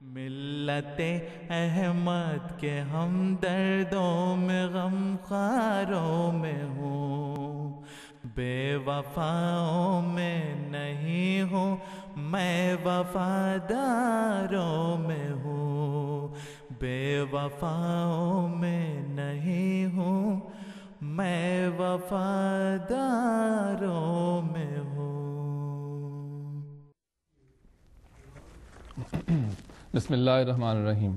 ملت احمد کے ہم دردوں میں غم خواروں میں ہوں، بے وفاؤں میں نہیں ہوں، میں وفاداروں میں ہوں، بے وفاؤں میں نہیں ہوں، میں وفاداروں میں ہوں۔ بسم اللہ الرحمن الرحیم۔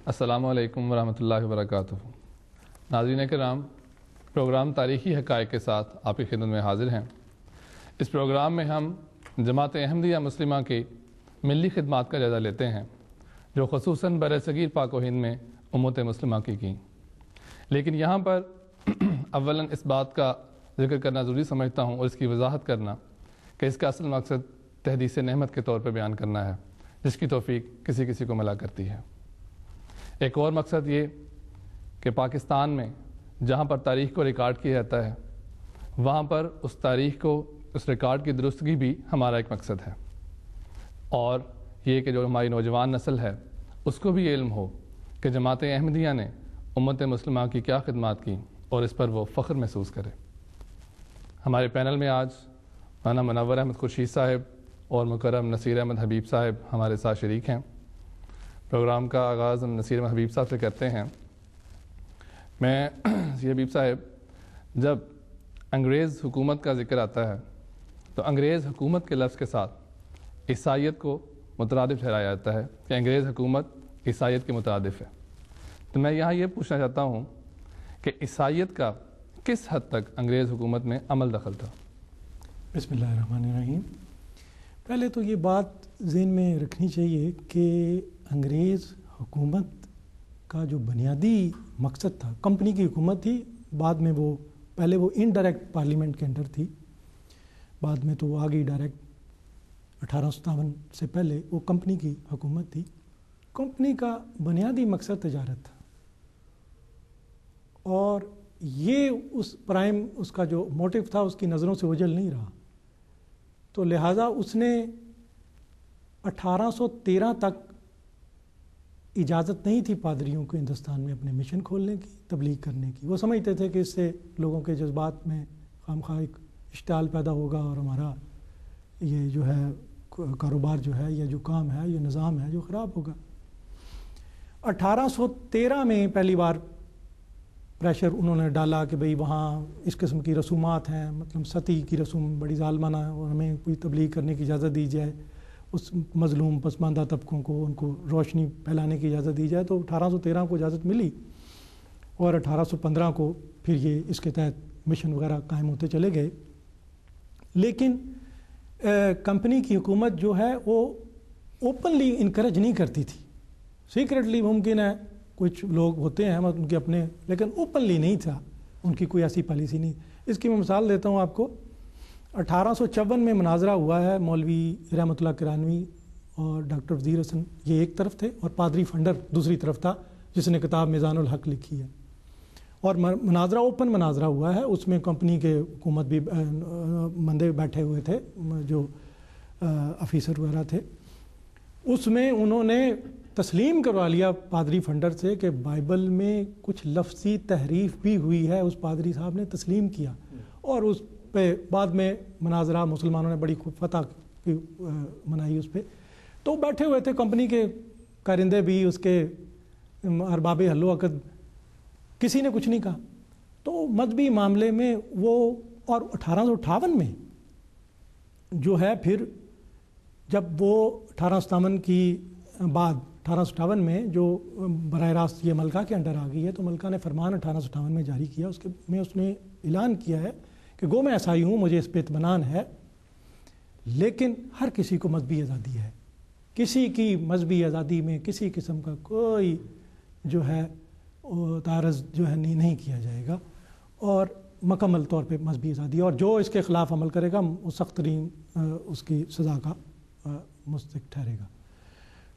السلام علیکم ورحمۃ اللہ وبرکاتہ۔ ناظرین کرام، پروگرام تاریخی حقائق کے ساتھ آپ کی خدمت میں حاضر ہیں۔ اس پروگرام میں ہم جماعت احمدیہ مسلمہ کی ملی خدمات کا جائزہ لیتے ہیں جو خصوصاً برصغیر پاک و ہند میں امت مسلمہ کی لیکن یہاں پر اولاً اس بات کا ذکر کرنا ضروری سمجھتا ہوں اور اس کی وضاحت کرنا کہ اس کا اصل مقصد تحدیث نعمت کے طور پر بیان کرنا ہے، جس کی توفیق کسی کسی کو ملا کرتی ہے۔ ایک اور مقصد یہ کہ پاکستان میں جہاں پر تاریخ کو ریکارڈ کیا جاتا ہے وہاں پر اس تاریخ کو، اس ریکارڈ کی درستگی بھی ہمارا ایک مقصد ہے، اور یہ کہ جو ہماری نوجوان نسل ہے اس کو بھی علم ہو کہ جماعت احمدیہ نے امت مسلمہ کی کیا خدمات کی اور اس پر وہ فخر محسوس کرے۔ ہمارے پینل میں آج مولانا منور احمد خورشید صاحب اور مکرم نصیر احمد حبیب صاحب ہمارے ساتھ شریک ہیں۔ پروگرام کا آغاز ہم نصیر احمد حبیب صاحب سے کرتے ہیں۔ میں حبیب صاحب، جب انگریز حکومت کا ذکر آتا ہے تو انگریز حکومت کے لفظ کے ساتھ عیسائیت کو مترادف ٹھہرایا جاتا ہے کہ انگریز حکومت عیسائیت کے مترادف ہے۔ تو میں یہاں یہ پوچھنا چاہتا ہوں کہ عیسائیت کا کس حد تک انگریز حکومت میں عمل دخل تھا؟ بسم اللہ الرحمن الرحیم۔ پہلے تو یہ بات ذہن میں رکھنی چاہیے کہ انگریز حکومت کا جو بنیادی مقصد تھا، کمپنی کی حکومت تھی، بعد میں وہ پہلے وہ انڈائریکٹ پارلیمنٹ کے انڈر تھی، بعد میں تو وہ آگئی ڈائریکٹ 1857 سے پہلے وہ کمپنی کی حکومت تھی۔ کمپنی کا بنیادی مقصد تجارت تھا، اور یہ اس کا جو موٹیو تھا اس کی نظروں سے اوجھل نہیں رہا، تو لہٰذا اس نے 1813 تک اجازت نہیں تھی پادریوں کو ہندوستان میں اپنے مشن کھولنے کی، تبلیغ کرنے کی۔ وہ سمجھتے تھے کہ اس سے لوگوں کے جذبات میں خامخواہ ایک اشتعال پیدا ہوگا اور ہمارا یہ جو ہے کاروبار جو ہے یا جو کام ہے، یہ نظام ہے جو خراب ہوگا۔ 1813 میں پہلی بار پریشر انہوں نے ڈالا کہ بھئی وہاں اس قسم کی رسومات ہیں، مطلب ستی کی رسوم بڑی ظالمانہ ہے، اور ہمیں کوئی تبلیغ کرنے کی اجازت دی جائے، اس مظلوم پسماندہ طبقوں کو ان کو روشنی پھیلانے کی اجازت دی جائے۔ تو 1813 کو اجازت ملی، اور 1815 کو پھر یہ اس کے تحت مشن وغیرہ قائم ہوتے چلے گئے۔ لیکن کمپنی کی حکومت جو ہے وہ اوپنلی انکریج نہیں کرتی تھی، سیکرٹلی ممکن ہے کچھ لوگ ہوتے ہیں ان کے اپنے، لیکن اوپنلی نہیں تھا، ان کی کوئی ایسی پالیسی نہیں۔ اس کی میں مثال دیتا ہوں آپ کو۔ 1854 میں مناظرہ ہوا ہے، مولوی رحمۃ اللہ کرانوی اور ڈاکٹر وزیر حسن یہ ایک طرف تھے، اور پادری فنڈر دوسری طرف تھا جس نے کتاب میزان الحق لکھی ہے، اور مناظرہ اوپن مناظرہ ہوا ہے۔ اس میں کمپنی کے حکومت بھی بندے بیٹھے ہوئے تھے، جو افیسر وغیرہ تھے۔ اس میں انہوں نے تسلیم کروا لیا پادری فنڈر سے کہ بائبل میں کچھ لفظی تحریف بھی ہوئی ہے، اس پادری صاحب نے تسلیم کیا، اور اس پہ بعد میں مناظرہ مسلمانوں نے بڑی فتح منائی اس پہ۔ تو بیٹھے ہوئے تھے کمپنی کے کارندے بھی، اس کے ارباب حل و عقد، کسی نے کچھ نہیں کہا۔ تو مذہبی معاملے میں وہ، اور 1858 میں جو ہے پھر جب وہ 1857 کی بعد 1858 میں جو براہ راست یہ ملکہ کے انڈر آ گئی ہے، تو ملکہ نے فرمان 1858 میں جاری کیا، اس میں اس نے اعلان کیا ہے کہ گو میں عیسائی ہوں، مجھے اس پہ اطمینان ہے، لیکن ہر کسی کو مذہبی آزادی ہے، کسی کی مذہبی آزادی میں کسی قسم کا کوئی جو ہے تعارض جو ہے نہیں کیا جائے گا، اور مکمل طور پہ مذہبی آزادی، اور جو اس کے خلاف عمل کرے گا وہ سخت ترین اس کی سزا کا مستحق ٹھہرے گا۔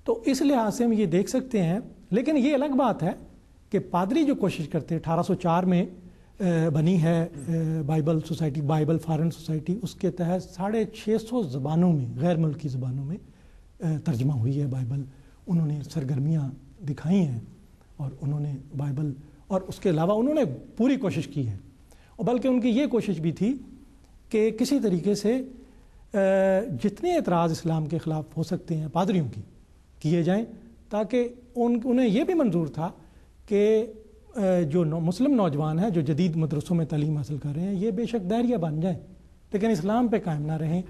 تو اس لحاظ سے ہم یہ دیکھ سکتے ہیں، لیکن یہ الگ بات ہے کہ پادری جو کوشش کرتے 1804 میں بنی ہے Bible society, Bible foreign society, اس کے تحت 650 زبانوں میں، غیر ملکی زبانوں میں ترجمہ ہوئی ہے بائبل، انہوں نے سرگرمیاں دکھائی ہیں اور انہوں نے بائبل اور اس کے علاوہ انہوں نے پوری کوشش کی ہے، اور بلکہ ان کی یہ کوشش بھی تھی کہ کسی طریقے سے جتنے اعتراض اسلام کے خلاف ہو سکتے ہیں پادریوں کی کیے جائیں، تاکہ انہیں یہ بھی منظور تھا کہ جو مسلم نوجوان ہیں جو جدید مدرسوں میں تعلیم حاصل کر رہے ہیں یہ بے شک دائریہ بن جائیں لیکن اسلام پہ قائم نہ رہیں،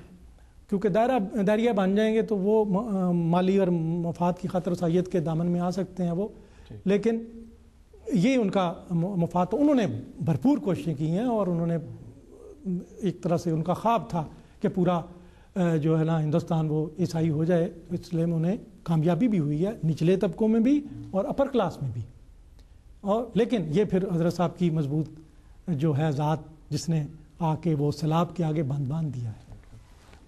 کیونکہ دائریہ بن جائیں گے تو وہ مالی اور مفاد کی خاطر رسائیت کے دامن میں آ سکتے ہیں وہ، لیکن یہ ان کا مفاد، تو انہوں نے بھرپور کوششیں کی ہیں اور انہوں نے ایک طرح سے ان کا خواب تھا کہ پورا جو ہے نا ہندوستان وہ عیسائی ہو جائے، اس لیے انہیں کامیابی بھی ہوئی ہے نچلے طبقوں میں بھی اور اپر کلاس میں بھی، اور لیکن یہ پھر حضرت صاحب کی مضبوط جو ہے ذات جس نے آ کے وہ سیلاب کے آگے باندھ دیا ہے۔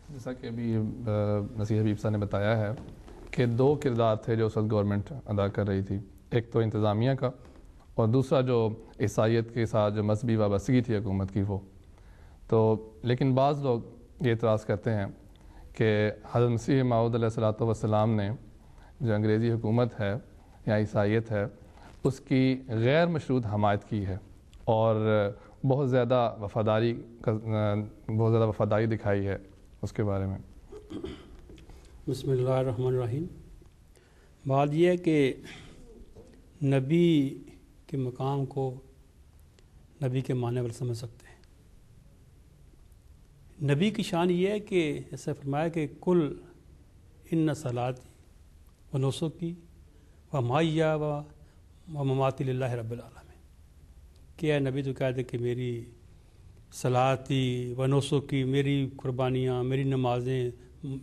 جیسا کہ ابھی نصیر حبیب صاحب نے بتایا ہے کہ 2 کردار تھے جو اس وقت گورنمنٹ ادا کر رہی تھی، ایک تو انتظامیہ کا اور دوسرا جو عیسائیت کے ساتھ جو مذہبی وابستگی تھی حکومت کی وہ تو، لیکن بعض لوگ یہ اعتراض کرتے ہیں کہ حضرت مسیح موعود علیہ الصلوۃ والسلام نے جو انگریزی حکومت ہے یا عیسائیت ہے اس کی غیر مشروط حمایت کی ہے اور بہت زیادہ وفاداری دکھائی ہے، اس کے بارے میں۔ بسم اللہ الرحمن الرحیم۔ بات یہ ہے کہ نبی کے مقام کو نبی کے معنی پر سمجھ سکتے ہیں۔ نبی کی شان یہ ہے کہ ایسا فرمایا کہ کل ان صلاتی و نسکی و مایا و مماتی للہ رب العالمین، کہ اے نبی تو کہہ دے کہ میری صلاتی و نسکی، میری قربانیاں، میری نمازیں،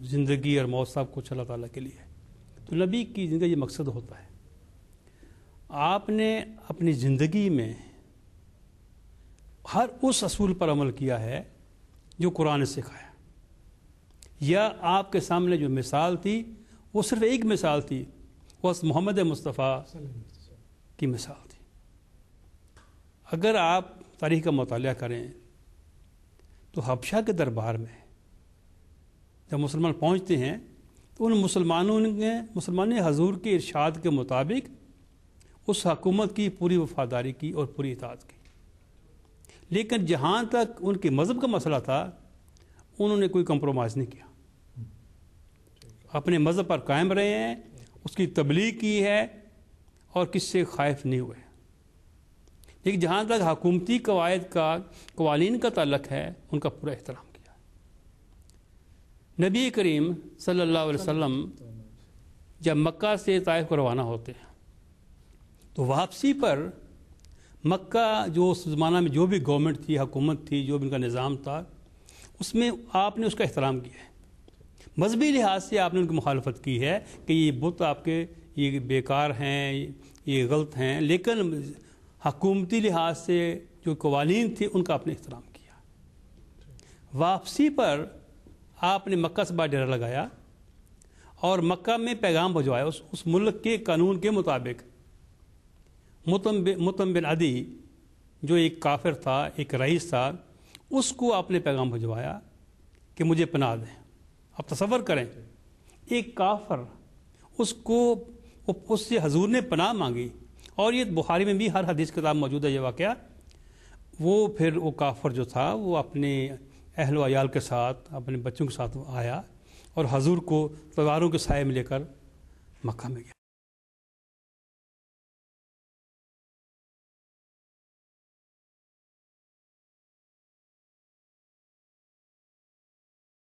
زندگی اور موت سب کچھ اللہ تعالیٰ کے لیے ہے۔ تو نبی کی زندگی یہ مقصد ہوتا ہے۔ آپ نے اپنی زندگی میں ہر اس اصول پر عمل کیا ہے جو قرآن نے سکھایا، یا آپ کے سامنے جو مثال تھی وہ صرف ایک مثال تھی، وہ محمد مصطفیٰ کی مثال تھی۔ اگر آپ تاریخ کا مطالعہ کریں تو حبشہ کے دربار میں جب مسلمان پہنچتے ہیں تو ان مسلمانوں نے حضور کے ارشاد کے مطابق اس حکومت کی پوری وفاداری کی اور پوری اطاعت کی، لیکن جہاں تک ان کے مذہب کا مسئلہ تھا انہوں نے کوئی کمپرومائز نہیں کیا، اپنے مذہب پر قائم رہے ہیں، اس کی تبلیغ کی ہے اور کس سے خائف نہیں ہوئے۔ لیکن جہاں تک حکومتی قوانین کا تعلق ہے ان کا پورا احترام کیا۔ نبی کریم صلی اللہ علیہ وسلم جب مکہ سے طائف کو روانہ ہوتے ہیں تو واپسی پر مکہ جو اس زمانہ میں جو بھی گورنمنٹ تھی، حکومت تھی، جو بھی ان کا نظام تھا، اس میں آپ نے اس کا احترام کیا ہے۔ مذہبی لحاظ سے آپ نے ان کی مخالفت کی ہے کہ یہ بت آپ کے یہ بیکار ہیں، یہ غلط ہیں، لیکن حکومتی لحاظ سے جو قوانین تھے ان کا آپ نے احترام کیا۔ واپسی پر آپ نے مکہ سے باہر ڈیرا لگایا اور مکہ میں پیغام بھجوایا اس ملک کے قانون کے مطابق۔ مطعم بن عدی جو ایک کافر تھا، ایک رئیس تھا، اس کو آپ نے پیغام بھجوایا کہ مجھے پناہ دیں۔ آپ تصور کریں، ایک کافر اس سے حضور نے پناہ مانگی، اور یہ بخاری میں بھی ہر حدیث کتاب موجود ہے یہ واقعہ۔ پھر وہ کافر جو تھا وہ اپنے اہل و عیال کے ساتھ، اپنے بچوں کے ساتھ آیا اور حضور کو تلواروں کے سائے میں لے کر مکہ میں گیا۔